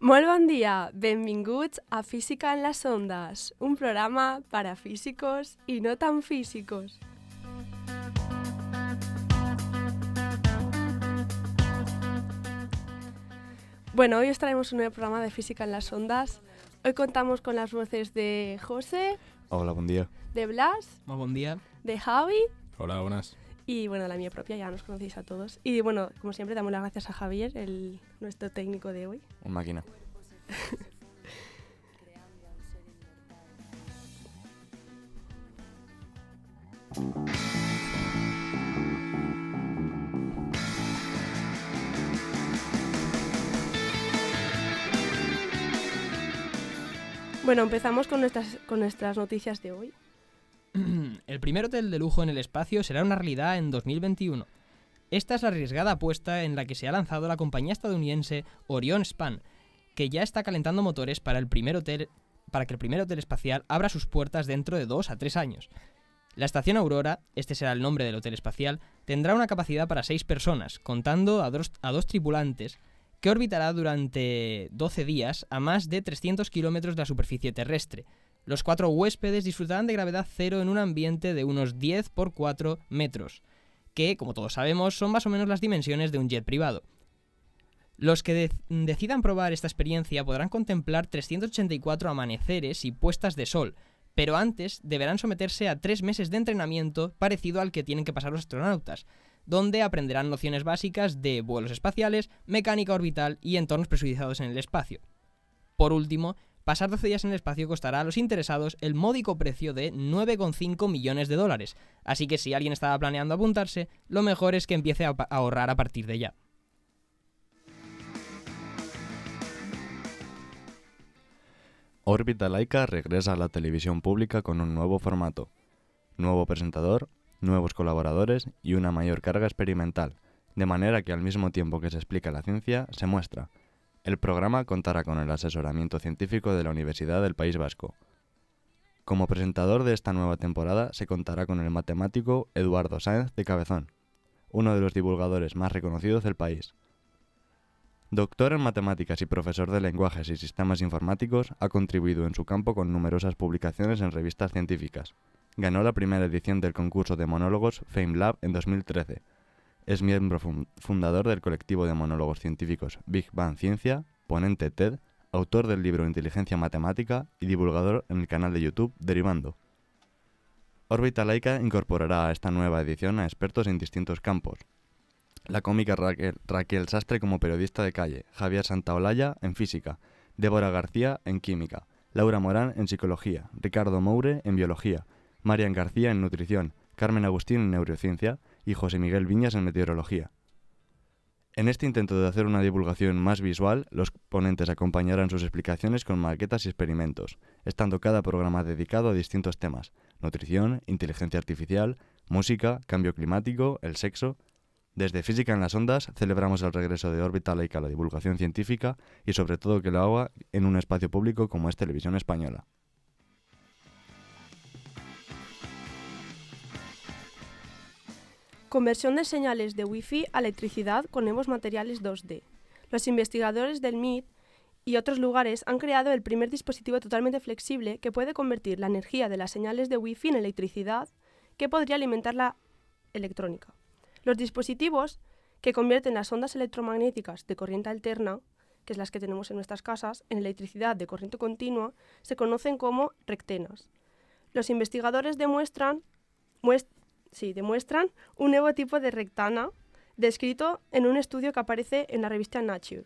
Molt bon dia, benvinguts a Física en las Ondas, un programa para físicos y no tan físicos. Bueno, hoy os traemos un nuevo programa de Física en las Ondas. Hoy contamos con las voces de José. Hola, buen día. De Blas. Muy buen día. De Javi. Hola, buenas. Y bueno, la mía propia, ya nos conocéis a todos. Y bueno, como siempre, damos las gracias a Javier, nuestro técnico de hoy. Un máquina. Bueno, empezamos con nuestras noticias de hoy. El primer hotel de lujo en el espacio será una realidad en 2021. Esta es la arriesgada apuesta en la que se ha lanzado la compañía estadounidense Orion Span, que ya está calentando motores para que el primer hotel espacial abra sus puertas dentro de 2 a 3 años. La estación Aurora, este será el nombre del hotel espacial, tendrá una capacidad para 6 personas, contando a dos tripulantes, que orbitará durante 12 días a más de 300 kilómetros de la superficie terrestre. Los 4 huéspedes disfrutarán de gravedad cero en un ambiente de unos 10 por 4 metros, que, como todos sabemos, son más o menos las dimensiones de un jet privado. Los que decidan probar esta experiencia podrán contemplar 384 amaneceres y puestas de sol, pero antes deberán someterse a 3 meses de entrenamiento parecido al que tienen que pasar los astronautas, donde aprenderán nociones básicas de vuelos espaciales, mecánica orbital y entornos presurizados en el espacio. Por último, pasar 12 días en el espacio costará a los interesados el módico precio de $9,5 millones, así que si alguien estaba planeando apuntarse, lo mejor es que empiece a ahorrar a partir de ya. Órbita Laika regresa a la televisión pública con un nuevo formato, nuevo presentador, nuevos colaboradores y una mayor carga experimental, de manera que al mismo tiempo que se explica la ciencia, se muestra. El programa contará con el asesoramiento científico de la Universidad del País Vasco. Como presentador de esta nueva temporada se contará con el matemático Eduardo Sáenz de Cabezón, uno de los divulgadores más reconocidos del país. Doctor en matemáticas y profesor de lenguajes y sistemas informáticos, ha contribuido en su campo con numerosas publicaciones en revistas científicas. Ganó la primera edición del concurso de monólogos FameLab en 2013. Es miembro fundador del colectivo de monólogos científicos Big Bang Ciencia, ponente TED, autor del libro Inteligencia Matemática y divulgador en el canal de YouTube Derivando. Órbita Laika incorporará a esta nueva edición a expertos en distintos campos. La cómica Raquel Sastre como periodista de calle, Javier Santaolalla en física, Débora García en química, Laura Morán en psicología, Ricardo Moure en biología, Marian García en nutrición, Carmen Agustín en neurociencia y José Miguel Viñas en meteorología. En este intento de hacer una divulgación más visual, los ponentes acompañarán sus explicaciones con maquetas y experimentos, estando cada programa dedicado a distintos temas: nutrición, inteligencia artificial, música, cambio climático, el sexo. Desde Física en las Ondas celebramos el regreso de Órbita Laika a la divulgación científica y sobre todo que lo haga en un espacio público como es Televisión Española. Conversión de señales de Wi-Fi a electricidad con nuevos materiales 2D. Los investigadores del MIT y otros lugares han creado el primer dispositivo totalmente flexible que puede convertir la energía de las señales de Wi-Fi en electricidad que podría alimentar la electrónica. Los dispositivos que convierten las ondas electromagnéticas de corriente alterna, que es las que tenemos en nuestras casas, en electricidad de corriente continua, se conocen como rectenas. Los investigadores demuestran un nuevo tipo de rectana descrito en un estudio que aparece en la revista Nature,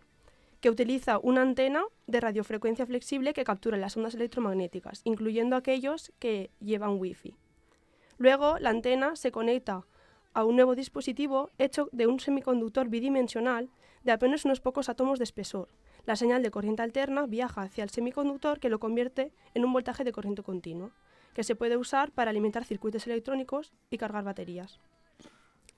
que utiliza una antena de radiofrecuencia flexible que captura las ondas electromagnéticas, incluyendo aquellos que llevan Wi-Fi. Luego, la antena se conecta a un nuevo dispositivo hecho de un semiconductor bidimensional de apenas unos pocos átomos de espesor. La señal de corriente alterna viaja hacia el semiconductor que lo convierte en un voltaje de corriente continua, que se puede usar para alimentar circuitos electrónicos y cargar baterías.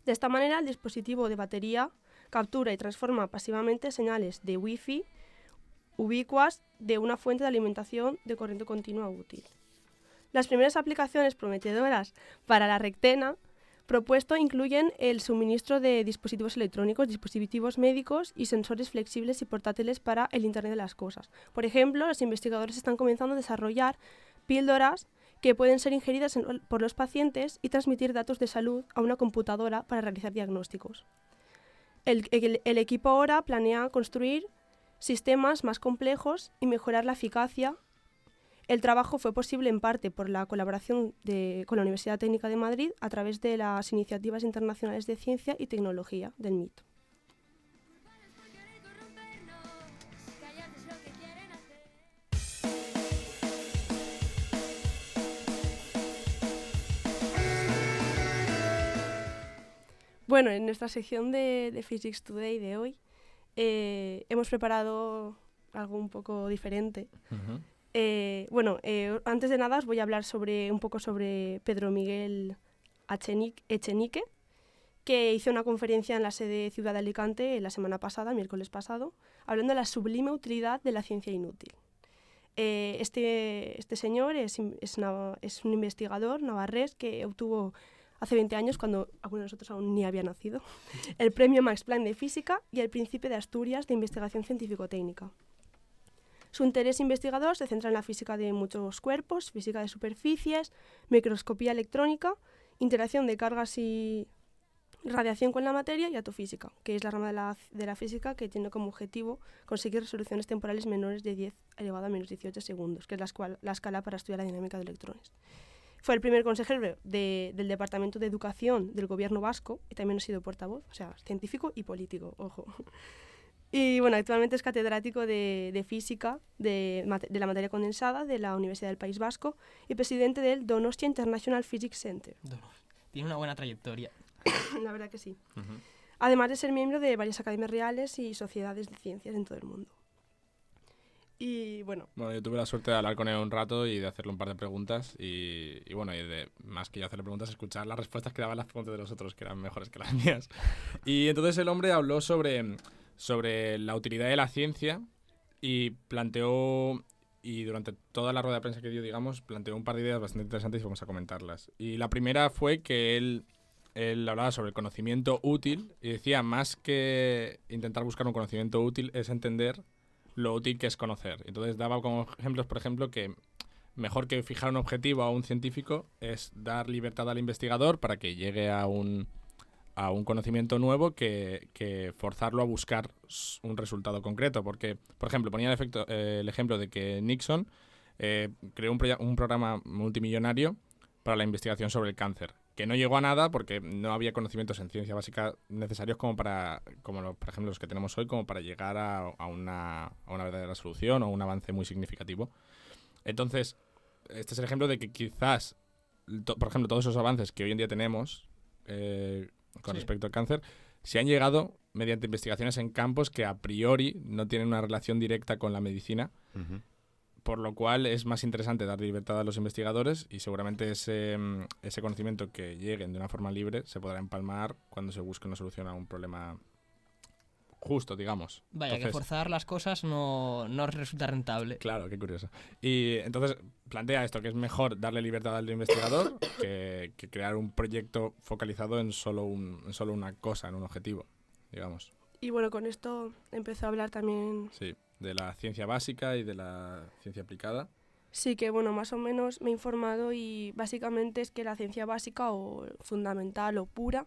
De esta manera, el dispositivo de batería captura y transforma pasivamente señales de Wi-Fi ubicuas de una fuente de alimentación de corriente continua útil. Las primeras aplicaciones prometedoras para la rectena propuesto incluyen el suministro de dispositivos electrónicos, dispositivos médicos y sensores flexibles y portátiles para el Internet de las cosas. Por ejemplo, los investigadores están comenzando a desarrollar píldoras que pueden ser ingeridas por los pacientes y transmitir datos de salud a una computadora para realizar diagnósticos. El equipo ahora planea construir sistemas más complejos y mejorar la eficacia. El trabajo fue posible en parte por la colaboración con la Universidad Técnica de Madrid a través de las iniciativas internacionales de ciencia y tecnología del MIT. Bueno, en nuestra sección de Physics Today de hoy hemos preparado algo un poco diferente. Ujú. Antes de nada os voy a hablar un poco sobre Pedro Miguel Echenique, que hizo una conferencia en la sede Ciudad de Alicante la semana pasada, el miércoles pasado, hablando de la sublime utilidad de la ciencia inútil. Este señor es un investigador navarrés que obtuvo hace 20 años, cuando algunos de nosotros aún ni había nacido, el premio Max Planck de Física y el Príncipe de Asturias de Investigación Científico-Técnica. Su interés investigador se centra en la física de muchos cuerpos, física de superficies, microscopía electrónica, interacción de cargas y radiación con la materia y astrofísica, que es la rama de la física que tiene como objetivo conseguir resoluciones temporales menores de 10 elevado a menos 18 segundos, que es la escala para estudiar la dinámica de electrones. Fue el primer consejero del Departamento de Educación del Gobierno vasco y también ha sido portavoz, o sea, científico y político, ojo. Y bueno, actualmente es catedrático de física de la materia condensada de la Universidad del País Vasco y presidente del Donostia International Physics Center. Tiene una buena trayectoria. La verdad que sí. Ujú. Además de ser miembro de varias academias reales y sociedades de ciencias en todo el mundo. Y bueno, Bueno, yo tuve la suerte de hablar con él un rato y de hacerle un par de preguntas y de más que yo hacerle preguntas, escuchar las respuestas que daban las preguntas de los otros, que eran mejores que las mías. Y entonces el hombre habló sobre la utilidad de la ciencia y planteó, y durante toda la rueda de prensa que dio, digamos, planteó un par de ideas bastante interesantes y vamos a comentarlas. Y la primera fue que él hablaba sobre el conocimiento útil y decía, más que intentar buscar un conocimiento útil, es entender lo útil que es conocer. Entonces daba como ejemplos, por ejemplo, que mejor que fijar un objetivo a un científico es dar libertad al investigador para que llegue a un conocimiento nuevo que forzarlo a buscar un resultado concreto. Porque, por ejemplo, ponía el ejemplo de que Nixon creó un programa multimillonario para la investigación sobre el cáncer, que no llegó a nada porque no había conocimientos en ciencia básica necesarios por ejemplo, los que tenemos hoy, como para llegar a una verdadera solución o un avance muy significativo. Entonces, este es el ejemplo de que quizás, por ejemplo, todos esos avances que hoy en día tenemos con respecto al cáncer, se han llegado mediante investigaciones en campos que a priori no tienen una relación directa con la medicina, por lo cual es más interesante dar libertad a los investigadores y seguramente ese conocimiento que lleguen de una forma libre se podrá empalmar cuando se busque una solución a un problema justo, digamos. Vaya, Entonces, que forzar las cosas no resulta rentable. claro, qué curioso. Y entonces plantea esto, que es mejor darle libertad al investigador que crear un proyecto focalizado en solo una cosa, en un objetivo, digamos. y bueno, con esto empezó a hablar también. Sí, de la ciencia básica y de la ciencia aplicada. Sí, que bueno, más o menos me he informado y básicamente es que la ciencia básica o fundamental o pura,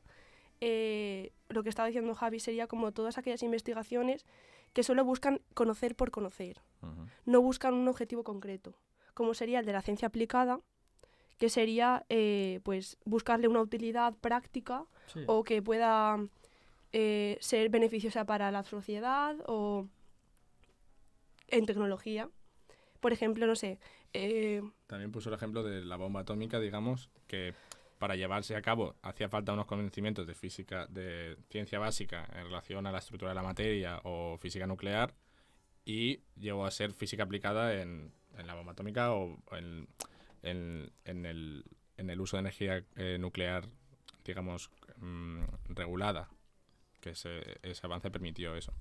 lo que estaba diciendo Javi sería como todas aquellas investigaciones que solo buscan conocer por conocer, Ujú. no buscan un objetivo concreto, como sería el de la ciencia aplicada, que sería pues buscarle una utilidad práctica Sí. o que pueda ser beneficiosa para la sociedad o en tecnología. Por ejemplo, no sé, También puso el ejemplo de la bomba atómica, digamos, que para llevarse a cabo hacía falta unos conocimientos de física, de ciencia básica en relación a la estructura de la materia o física nuclear, y llegó a ser física aplicada en la bomba atómica o en el uso de energía nuclear, digamos, regulada, que ese avance permitió eso.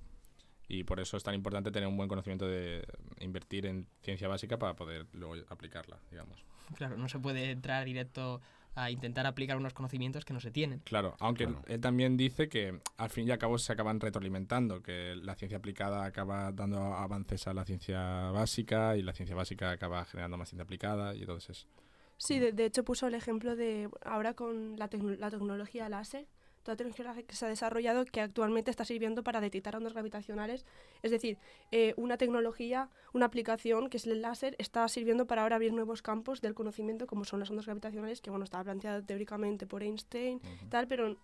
Y por eso es tan importante tener un buen conocimiento de invertir en ciencia básica para poder luego aplicarla, digamos. Claro, no se puede entrar directo a intentar aplicar unos conocimientos que no se tienen. Claro, aunque Claro. él también dice que al fin y al cabo se acaban retroalimentando, que la ciencia aplicada acaba dando avances a la ciencia básica y la ciencia básica acaba generando más ciencia aplicada y entonces es... Sí, de hecho puso el ejemplo de ahora con la tecnología láser, toda tecnología que se ha desarrollado que actualmente está sirviendo para detectar ondas gravitacionales. Es decir, una tecnología, una aplicación que es el láser, está sirviendo para ahora abrir nuevos campos del conocimiento como son las ondas gravitacionales, que bueno, estaba planteado teóricamente por Einstein, tal, pero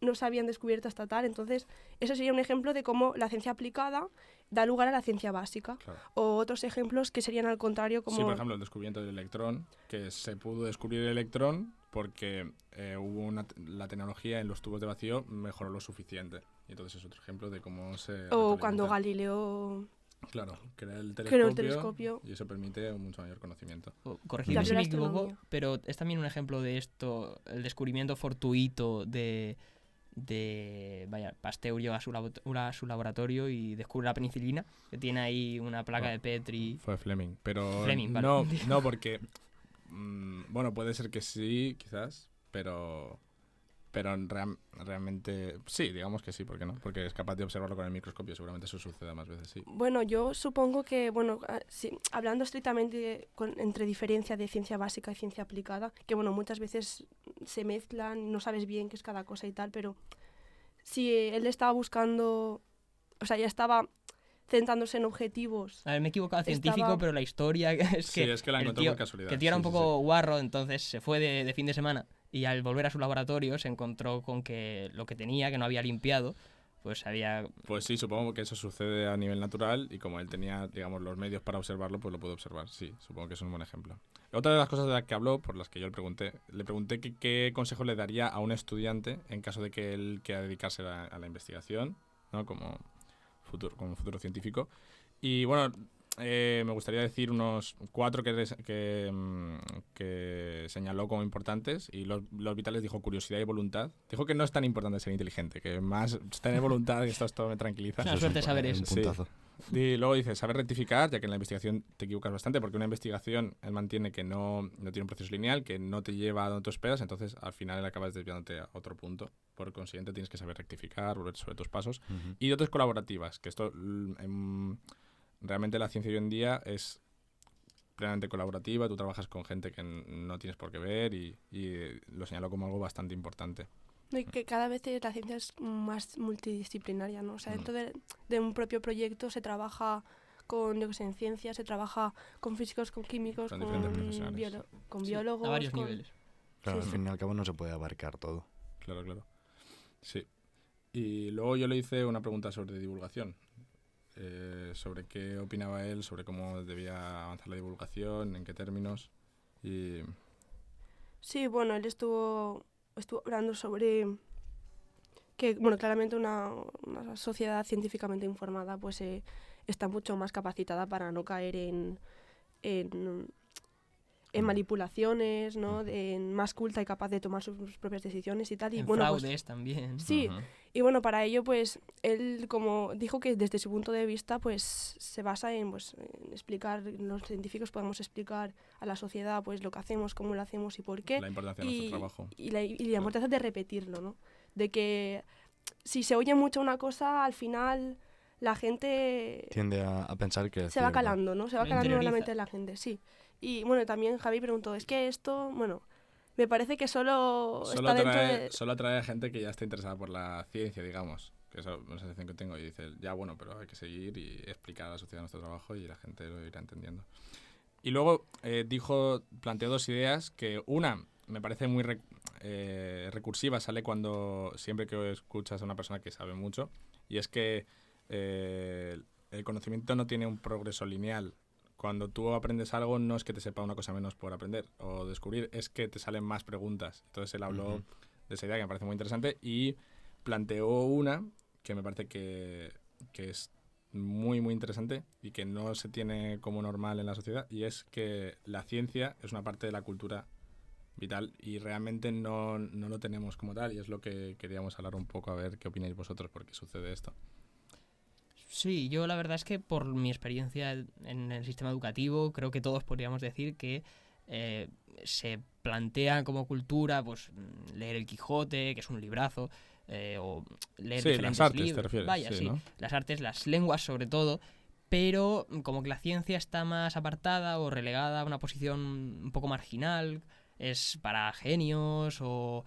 no se habían descubierto hasta tal. Entonces, eso sería un ejemplo de cómo la ciencia aplicada da lugar a la ciencia básica. Claro. O otros ejemplos que serían al contrario como... Sí, por ejemplo, el descubrimiento del electrón, que se pudo descubrir el electrón porque la tecnología en los tubos de vacío mejoró lo suficiente. Y entonces es otro ejemplo de cómo se... O cuando retroalimenta. Galileo... Claro, crea el creó el telescopio, telescopio. y eso permite un mucho mayor conocimiento. Corregidme La si me astronomía. equivoco, pero es también un ejemplo de esto, el descubrimiento fortuito de Pasteur llega a su laboratorio y descubre la penicilina, que tiene ahí una placa No. de Petri. Fue Fleming, pero Fleming, vale. no porque... bueno, puede ser que sí, quizás, pero realmente sí, digamos que sí, ¿por qué no? Porque es capaz de observarlo con el microscopio, seguramente eso suceda más veces, sí. Bueno, yo supongo que, bueno, sí, hablando estrictamente entre diferencia de ciencia básica y ciencia aplicada, que bueno, muchas veces se mezclan, no sabes bien qué es cada cosa y tal, pero si él estaba buscando, o sea, ya estaba centrándose en objetivos. A ver, me he equivocado al científico, Estaba- pero la historia es Sí, que es que la el encontró tío, por casualidad. que el tío era sí, un sí, poco guarro, entonces se fue de fin de semana y al volver a su laboratorio se encontró con que lo que tenía, que no había limpiado, pues había... Pues sí, supongo que eso sucede a nivel natural y como él tenía, digamos, los medios para observarlo, pues lo pudo observar. Sí, supongo que es un buen ejemplo. Otra de las cosas de las que habló, por las que yo le pregunté qué consejo le daría a un estudiante en caso de que él quiera dedicarse a la investigación, ¿no? Como futuro científico. Y bueno, me gustaría decir unos 4 que señaló como importantes y los vitales dijo curiosidad y voluntad. Dijo que no es tan importante ser inteligente, que más tener voluntad y esto me tranquiliza. Una suerte saber un eso. Sí. puntazo. Y luego dice, saber rectificar, ya que en la investigación te equivocas bastante, porque una investigación él mantiene que no tiene un proceso lineal, que no te lleva a donde tú esperas, entonces al final acabas desviándote a otro punto. Por consiguiente tienes que saber rectificar, volver sobre tus pasos. Ujú. Y dotes colaborativas, que esto realmente la ciencia hoy en día es plenamente colaborativa, tú trabajas con gente que no tienes por qué ver y lo señaló como algo bastante importante. No, y que cada vez la ciencia es más multidisciplinaria, ¿no? O sea, Mm. dentro de un propio proyecto se trabaja con, yo que sé, en ciencia, se trabaja con físicos, con químicos, Con diferentes profesionales. con Sí, biólogos. a varios con- niveles. Claro, Sí, al sí. fin y al cabo no se puede abarcar todo. Claro. Sí. Y luego yo le hice una pregunta sobre divulgación. Sobre qué opinaba él, sobre cómo debía avanzar la divulgación, en qué términos. Y Sí, bueno, él estuvo hablando sobre que, bueno, claramente una sociedad científicamente informada pues está mucho más capacitada para no caer en manipulaciones, ¿no? Ujú. En más culta y capaz de tomar sus propias decisiones y tal. Y En bueno, pues, fraudes también. sí, Ujú. y bueno, para ello, pues, él como dijo que desde su punto de vista, pues, se basa en explicar, los científicos podemos explicar a la sociedad, pues, lo que hacemos, cómo lo hacemos y por qué. la importancia de nuestro trabajo. Y la importancia de repetirlo, ¿no? De que si se oye mucho una cosa, al final la gente Tiende a pensar que es se va cierto. calando, ¿no? Se va Lo calando en la interioriza. mente de la gente, sí. Y bueno, también Javi preguntó, es que esto, bueno, me parece que solo está dentro de... Solo atrae a gente que ya está interesada por la ciencia, digamos. Que esa es una sensación que tengo. Y dice, ya bueno, pero hay que seguir y explicar a la sociedad nuestro trabajo y la gente lo irá entendiendo. Y luego planteó 2 ideas que una me parece muy recursiva, sale siempre que escuchas a una persona que sabe mucho, y es que el conocimiento no tiene un progreso lineal. Cuando tú aprendes algo no es que te sepa una cosa menos por aprender o descubrir, es que te salen más preguntas. Entonces él habló Ujú. de esa idea que me parece muy interesante y planteó una que me parece que es muy interesante y que no se tiene como normal en la sociedad, y es que la ciencia es una parte de la cultura vital y realmente no lo tenemos como tal, y es lo que queríamos hablar un poco, a ver qué opináis vosotros, por qué sucede esto. Sí, yo la verdad es que por mi experiencia en el sistema educativo, creo que todos podríamos decir que se plantea como cultura pues leer el Quijote, que es un librazo, o leer Sí, diferentes las artes, libros. te refieres. Vaya, sí, sí, ¿no? las artes, las lenguas sobre todo, pero como que la ciencia está más apartada o relegada a una posición un poco marginal, es para genios o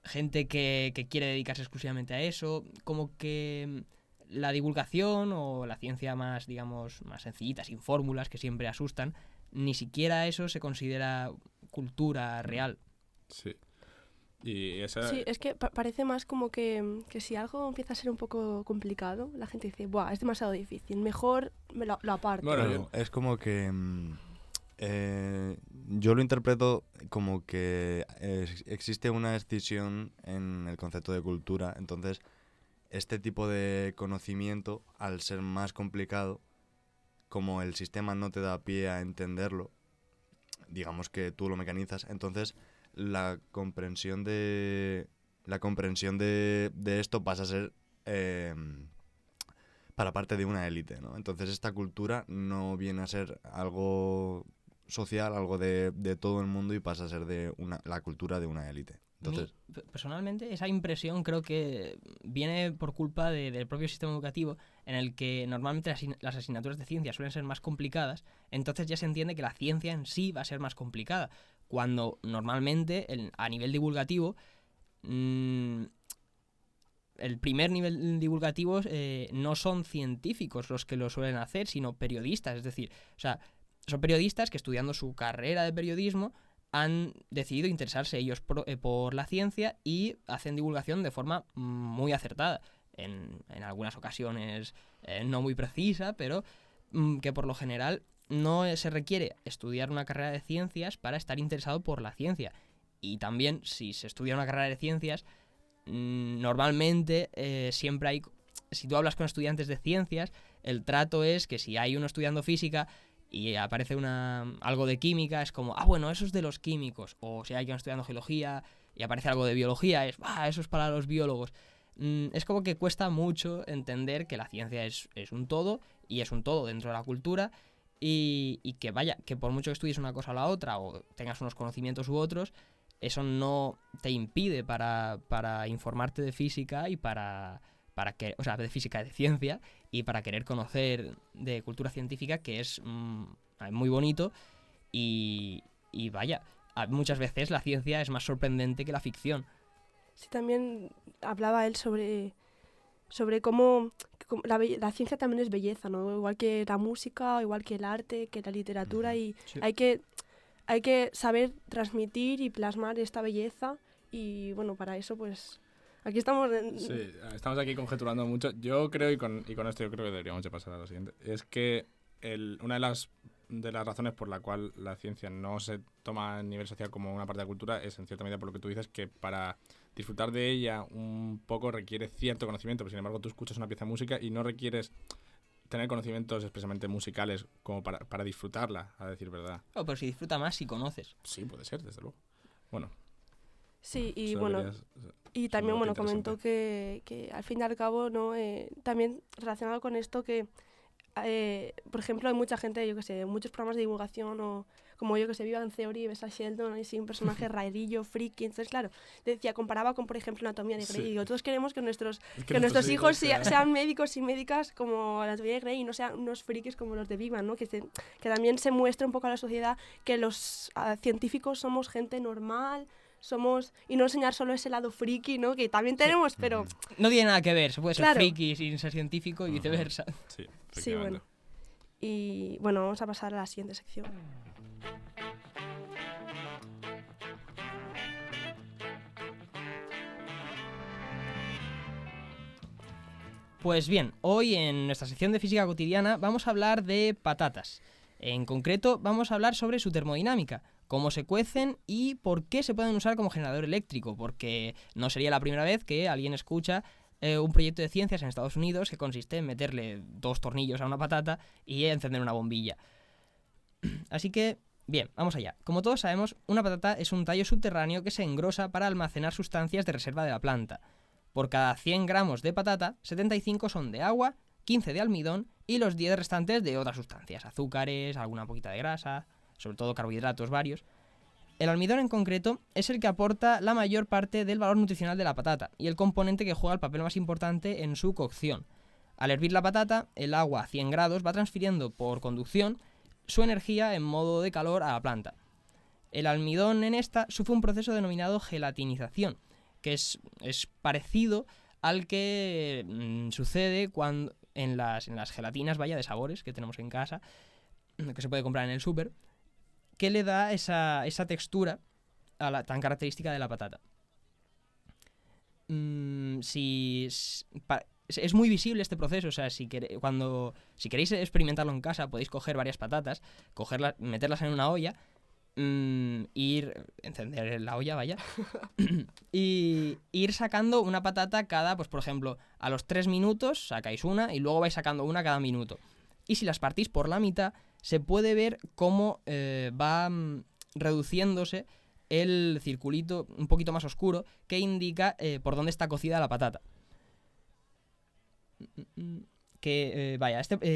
gente que quiere dedicarse exclusivamente a eso, como que la divulgación o la ciencia más, digamos, más sencillita, sin fórmulas que siempre asustan, ni siquiera eso se considera cultura real. Sí. Y esa... Sí, es que parece más como que si algo empieza a ser un poco complicado, la gente dice, buah, es demasiado difícil, mejor me lo aparto. Bueno, Claro, es como que yo lo interpreto como que existe una escisión en el concepto de cultura, entonces este tipo de conocimiento, al ser más complicado, como el sistema no te da pie a entenderlo, digamos que tú lo mecanizas, entonces la comprensión de esto pasa a ser para parte de una élite, ¿no? Entonces esta cultura no viene a ser algo social, algo de todo el mundo y pasa a ser la cultura de una élite. Entonces, Personalmente, esa impresión creo que viene por culpa del propio sistema educativo, en el que normalmente las asignaturas de ciencia suelen ser más complicadas, entonces ya se entiende que la ciencia en sí va a ser más complicada, cuando normalmente a nivel divulgativo, el primer nivel divulgativo no son científicos los que lo suelen hacer, sino periodistas, es decir, o sea, son periodistas que estudiando su carrera de periodismo han decidido interesarse ellos por la ciencia y hacen divulgación de forma muy acertada. En algunas ocasiones no muy precisa, pero que por lo general no se requiere estudiar una carrera de ciencias para estar interesado por la ciencia. Y también, si se estudia una carrera de ciencias, normalmente siempre hay... Si tú hablas con estudiantes de ciencias, el trato es que si hay uno estudiando física y aparece algo de química, es como, bueno, eso es de los químicos. O si hay quien estudiando geología y aparece algo de biología, eso es para los biólogos. Es como que cuesta mucho entender que la ciencia es un todo, y es un todo dentro de la cultura, y que vaya, que por mucho que estudies una cosa o la otra, o tengas unos conocimientos u otros, eso no te impide para informarte de física y o sea, de física, de ciencia, y para querer conocer de cultura científica, que es muy bonito, y vaya, muchas veces la ciencia es más sorprendente que la ficción. Sí, también hablaba él sobre cómo la ciencia también es belleza, ¿no? Igual que la música, igual que el arte, que la literatura, y Sí. hay que saber transmitir y plasmar esta belleza, y bueno, para eso pues aquí estamos. Sí, estamos aquí conjeturando mucho. Yo creo, y con esto yo creo que deberíamos de pasar a lo siguiente, es que una de las razones por la cual la ciencia no se toma a nivel social como una parte de la cultura es en cierta medida por lo que tú dices, que para disfrutar de ella un poco requiere cierto conocimiento, pero sin embargo tú escuchas una pieza de música y no requieres tener conocimientos expresamente musicales como para disfrutarla, a decir verdad. Pero si disfruta más si conoces. Sí, puede ser, desde luego. Bueno. Sí, y solo bueno, querías- y es también un bueno, dato comentó interesante. que al fin y al cabo, ¿no? También relacionado con esto que, por ejemplo, hay mucha gente, yo que sé, muchos programas de divulgación, o como yo que sé, Viva en Theory, ves a Sheldon, y sí, un personaje rarillo, friki. Entonces, claro, comparaba con, por ejemplo, Anatomía de Grey. Sí. Y digo, todos queremos que nuestros Es que nuestros hijos sean médicos y médicas como Anatomía de Grey, y no sean unos frikis como los de Viva, ¿no? Que también se muestre un poco a la sociedad que los científicos somos gente normal, y no enseñar solo ese lado friki, ¿no? Que también tenemos, pero No tiene nada que ver, se puede ser Claro. friki sin ser científico y Ujú. viceversa. Sí, sí, efectivamente. bueno. Y bueno, vamos a pasar a la siguiente sección. Pues bien, hoy en nuestra sección de física cotidiana vamos a hablar de patatas. En concreto, vamos a hablar sobre su termodinámica, cómo se cuecen y por qué se pueden usar como generador eléctrico, porque no sería la primera vez que alguien escucha un proyecto de ciencias en Estados Unidos que consiste en meterle 2 tornillos a una patata y encender una bombilla. Así que, bien, vamos allá. Como todos sabemos, una patata es un tallo subterráneo que se engrosa para almacenar sustancias de reserva de la planta. Por cada 100 gramos de patata, 75 son de agua, 15 de almidón y los 10 restantes de otras sustancias, azúcares, alguna poquita de grasa, sobre todo carbohidratos varios. El almidón en concreto es el que aporta la mayor parte del valor nutricional de la patata y el componente que juega el papel más importante en su cocción. Al hervir la patata, el agua a 100 grados va transfiriendo por conducción su energía en modo de calor a la planta. El almidón en esta sufre un proceso denominado gelatinización, que es parecido al que sucede cuando en las gelatinas de sabores que tenemos en casa, que se puede comprar en el súper, que le da esa textura tan característica de la patata. Es muy visible este proceso, o sea, si queréis experimentarlo en casa, podéis coger varias patatas, meterlas en una olla, encender la olla, y ir sacando una patata cada, pues por ejemplo, a los 3 minutos sacáis una y luego vais sacando una cada minuto. Y si las partís por la mitad, se puede ver cómo va reduciéndose el circulito un poquito más oscuro que indica por dónde está cocida la patata. Que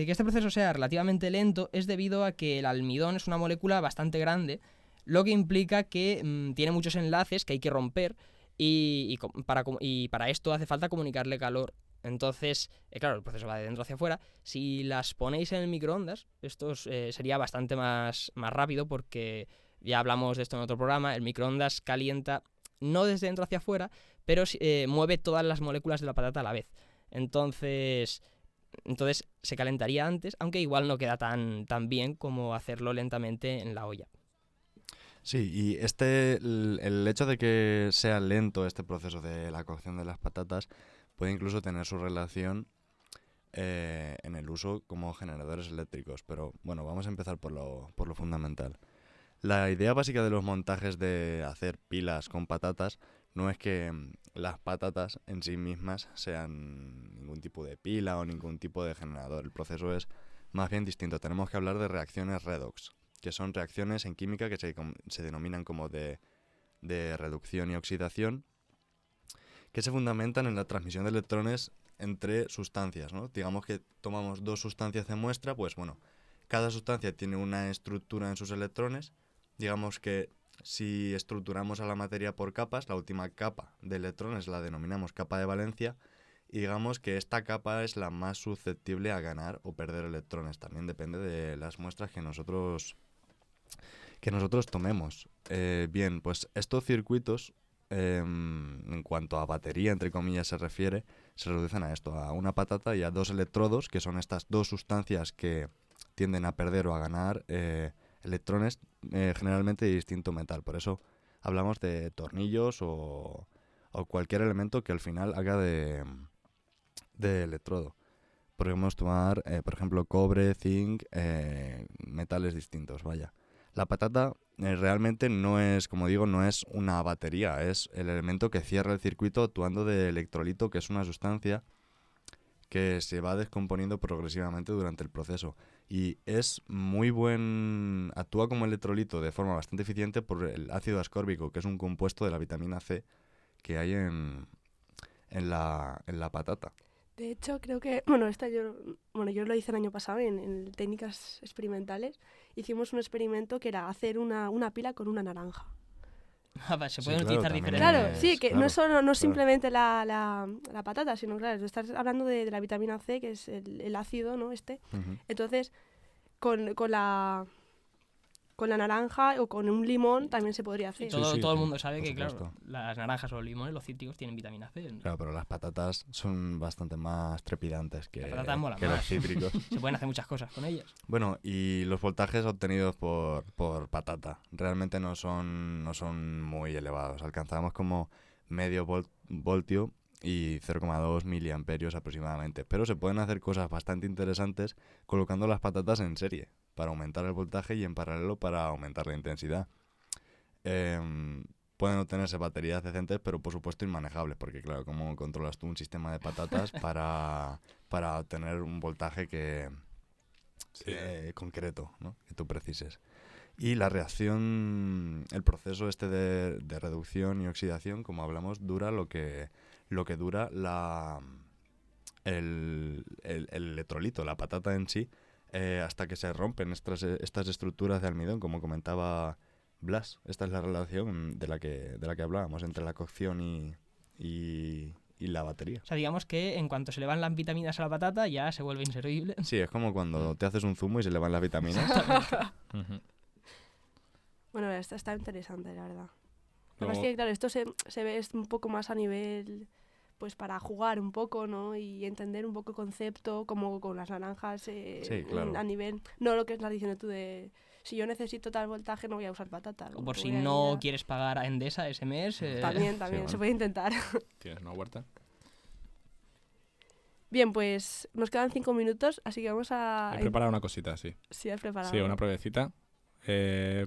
este proceso sea relativamente lento es debido a que el almidón es una molécula bastante grande, lo que implica que tiene muchos enlaces que hay que romper y para esto hace falta comunicarle calor. Entonces, claro, el proceso va de dentro hacia afuera. Si las ponéis en el microondas, esto sería bastante más rápido porque ya hablamos de esto en otro programa. El microondas calienta no desde dentro hacia afuera, pero mueve todas las moléculas de la patata a la vez. Entonces se calentaría antes, aunque igual no queda tan bien como hacerlo lentamente en la olla. Sí, y el hecho de que sea lento este proceso de la cocción de las patatas puede incluso tener su relación en el uso como generadores eléctricos. Pero bueno, vamos a empezar por lo fundamental. La idea básica de los montajes de hacer pilas con patatas no es que las patatas en sí mismas sean ningún tipo de pila o ningún tipo de generador. El proceso es más bien distinto. Tenemos que hablar de reacciones redox, que son reacciones en química que se denominan como de reducción y oxidación, que se fundamentan en la transmisión de electrones entre sustancias, ¿no? Digamos que tomamos 2 sustancias de muestra, pues bueno, cada sustancia tiene una estructura en sus electrones. Digamos que si estructuramos a la materia por capas, la última capa de electrones la denominamos capa de valencia, y digamos que esta capa es la más susceptible a ganar o perder electrones. También depende de las muestras que nosotros tomemos. Bien, pues estos circuitos, en cuanto a batería, entre comillas, se refiere, se reducen a esto, a una patata y a 2 electrodos, que son estas 2 sustancias que tienden a perder o a ganar electrones, generalmente de distinto metal. Por eso hablamos de tornillos o cualquier elemento que al final haga de electrodo. Podemos tomar, por ejemplo, cobre, zinc, metales distintos, vaya. La patata realmente no es, como digo, no es una batería, es el elemento que cierra el circuito actuando de electrolito, que es una sustancia que se va descomponiendo progresivamente durante el proceso. Y es actúa como electrolito de forma bastante eficiente por el ácido ascórbico, que es un compuesto de la vitamina C que hay en la patata. De hecho, creo que, yo lo hice el año pasado en técnicas experimentales. Hicimos un experimento que era hacer una pila con una naranja. Se pueden utilizar diferentes. Claro, sí, que no es simplemente la patata, sino, claro, estás hablando de la vitamina C, que es el ácido, ¿no? Uh-huh. Entonces, con la naranja o con un limón también se podría hacer. Todo el mundo sabe que, claro, las naranjas o los limones, los cítricos, tienen vitamina C. Claro, pero las patatas son bastante más trepidantes que los cítricos. Se pueden hacer muchas cosas con ellas. Bueno, y los voltajes obtenidos por patata realmente no son muy elevados. Alcanzamos como medio voltio y 0,2 miliamperios aproximadamente. Pero se pueden hacer cosas bastante interesantes colocando las patatas en serie para aumentar el voltaje y en paralelo para aumentar la intensidad. Pueden obtenerse baterías decentes, pero por supuesto inmanejables, porque claro, ¿cómo controlas tú un sistema de patatas para obtener un voltaje concreto, ¿no? Que tú precises? Y la reacción, el proceso de reducción y oxidación, como hablamos, dura lo que dura el electrolito. La patata en sí hasta que se rompen estas estructuras de almidón, como comentaba Blas. Esta es la relación de la que hablábamos entre la cocción y la batería. O sea, digamos que en cuanto se le van las vitaminas a la patata ya se vuelve inservible. Sí, es como cuando te haces un zumo y se le van las vitaminas. Ujú. Bueno, está interesante, la verdad. Lo que Luego- pasa es que, claro, esto se ve es un poco más a nivel, pues para jugar un poco, ¿no? Y entender un poco el concepto, como con las naranjas, Sí, claro. a nivel, no lo que estás diciendo tú de, si yo necesito tal voltaje no voy a usar patata. O por Voy si a ir no a- quieres pagar a Endesa ese mes. También, bueno. se puede intentar. ¿Tienes una huerta? Bien, pues nos quedan 5 minutos, así que vamos a... He preparado una cosita, sí. Sí, has preparado. Sí, una pruebecita.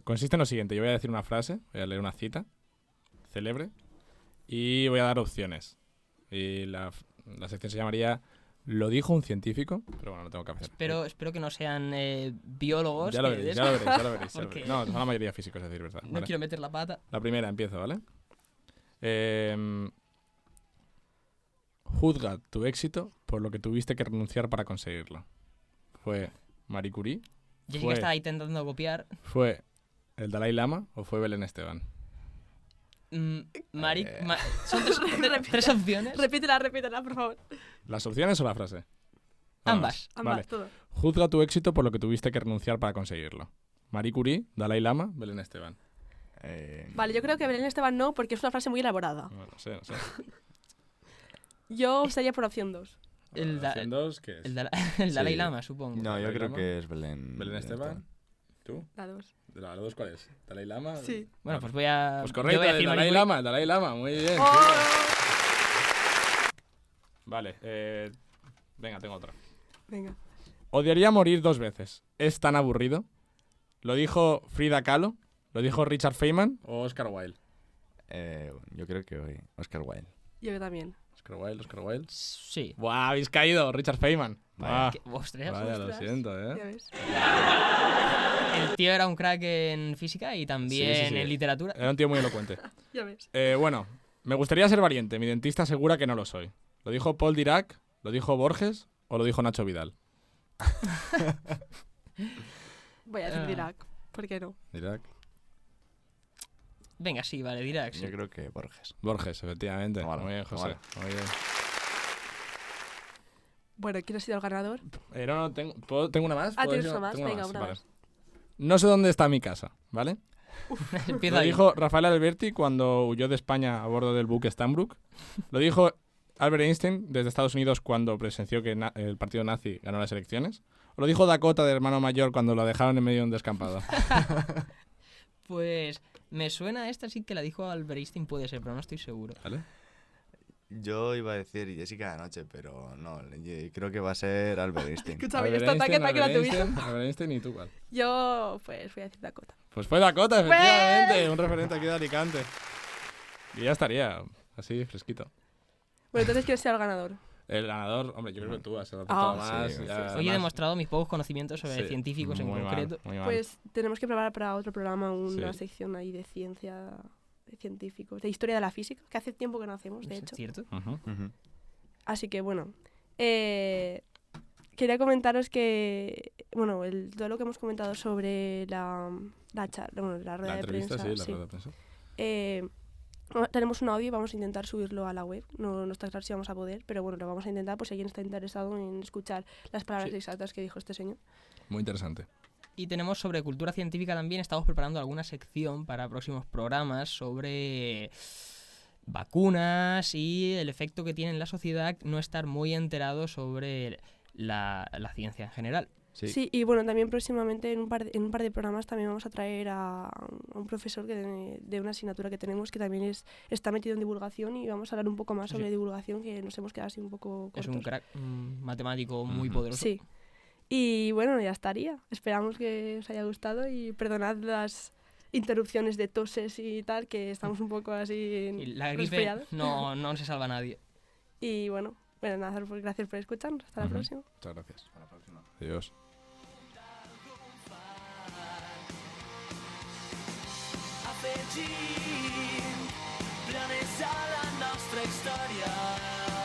Consiste en lo siguiente. Yo voy a decir una frase, voy a leer una cita célebre y voy a dar opciones. Y la sección se llamaría ¿Lo dijo un científico? Pero bueno, lo tengo que hacer. Espero que no sean biólogos. Ya lo que veréis, de ya lo eso- veréis, ya lo veréis. Porque No, son la mayoría físicos, es decir, verdad. No Vale. quiero meter la pata. La primera, empiezo, ¿vale? Juzga tu éxito por lo que tuviste que renunciar para conseguirlo. ¿Fue Marie Curie? Jessica Fue- estaba intentando copiar. ¿Fue el Dalai Lama o fue Belén Esteban? Son tres opciones. Repítela, por favor. ¿Las opciones o la frase? Ambas. Ambas, Vale. todo. Juzga tu éxito por lo que tuviste que renunciar para conseguirlo. Marie Curie, Dalai Lama, Belén Esteban. Vale, yo creo que Belén Esteban no, porque es una frase muy elaborada. No sé, no sé. Yo estaría por opción 2. El da- Opción dos, ¿qué es? El Dalai Sí. Lama, supongo. No, yo Dalai creo Lama. que es Belén. ¿Belén Esteban? ¿Tú? La 2. ¿De la dos cuál es? ¿Dalai Lama? Sí. Bueno, pues voy a. Pues yo correcto, voy a el decir Dalai Marie Lama, el Dalai Lama, muy bien. ¡Oh! Vale, venga, tengo otra. Venga. Odiaría morir 2 veces. ¿Es tan aburrido? ¿Lo dijo Frida Kahlo? ¿Lo dijo Richard Feynman o Oscar Wilde? Yo creo que hoy Oscar Wilde. Yo también. Oscar Wilde. Sí. ¡Buah, habéis caído! Richard Feynman. Vaya. Ostras. Vaya, lo Ostras. siento, Ya ves. El tío era un crack en física y también Sí, sí, sí. en literatura. Era un tío muy elocuente. Ya ves. Bueno, me gustaría ser valiente. Mi dentista asegura que no lo soy. ¿Lo dijo Paul Dirac? ¿Lo dijo Borges? ¿O lo dijo Nacho Vidal? Voy a decir Dirac. ¿Por qué no? Dirac. Venga, sí, vale, dirá que sí. Yo creo que Borges. Borges, efectivamente. Tómalo, Muy bien, José. tómalo. Muy bien. Bueno, ¿quién ha sido el ganador? No, tengo una más. Ah, ¿Puedo tienes decir una más. Tengo Venga, una vale. más. No sé dónde está mi casa, ¿vale? Empieza Lo ahí. dijo Rafael Alberti cuando huyó de España a bordo del buque Stanbrook. Lo dijo Albert Einstein desde Estados Unidos cuando presenció que el partido nazi ganó las elecciones. O lo dijo Dakota de hermano mayor cuando lo dejaron en medio de un descampado. Pues me suena esta, sí que la dijo Albert Einstein, puede ser, pero no estoy seguro. ¿Vale? Yo iba a decir Jessica de noche, pero no, yo creo que va a ser Albert Einstein. Escúchame, Albert este ataque Einstein, la Albert tuya. Einstein, Albert Einstein y tú, ¿cuál? Yo, pues, voy a decir Dakota. Pues fue Dakota, efectivamente. Un referente aquí de Alicante. Y ya estaría, así, fresquito. Bueno, entonces, ¿quién será el ganador? El ganador, hombre, yo creo que tú has acertado Ah, más. sí, ya, sí. Hoy he además- demostrado mis pocos conocimientos sobre Sí, científicos en muy mal, concreto. muy mal. Pues tenemos que preparar para otro programa una Sí. sección ahí de ciencia, de científicos, de historia de la física, que hace tiempo que no hacemos, de hecho. ¿Cierto? Ujú. Ujú. Así que, bueno, quería comentaros que, bueno, todo lo que hemos comentado sobre la rueda La de entrevista, prensa, sí, la sí. rueda de prensa. Tenemos un audio y vamos a intentar subirlo a la web. No está claro si vamos a poder, pero bueno, lo vamos a intentar por si alguien está interesado en escuchar las palabras Sí. exactas que dijo este señor. Muy interesante. Y tenemos sobre cultura científica también, estamos preparando alguna sección para próximos programas sobre vacunas y el efecto que tiene en la sociedad no estar muy enterado sobre la ciencia en general. Sí. Sí, y bueno, también próximamente en un par de programas también vamos a traer a un profesor de una asignatura que tenemos que también está metido en divulgación y vamos a hablar un poco más sobre Sí. divulgación, que nos hemos quedado así un poco cortos. Es un crack matemático muy Ujú. poderoso. Sí. Y bueno, ya estaría. Esperamos que os haya gustado y perdonad las interrupciones de toses y tal, que estamos un poco así Y la gripe resfriados. no se salva a nadie. Y bueno, nada, pues gracias por escucharnos. Hasta la Ujú. próxima. Muchas gracias. Hasta la próxima. Adiós. Afegint planes a la nostra història.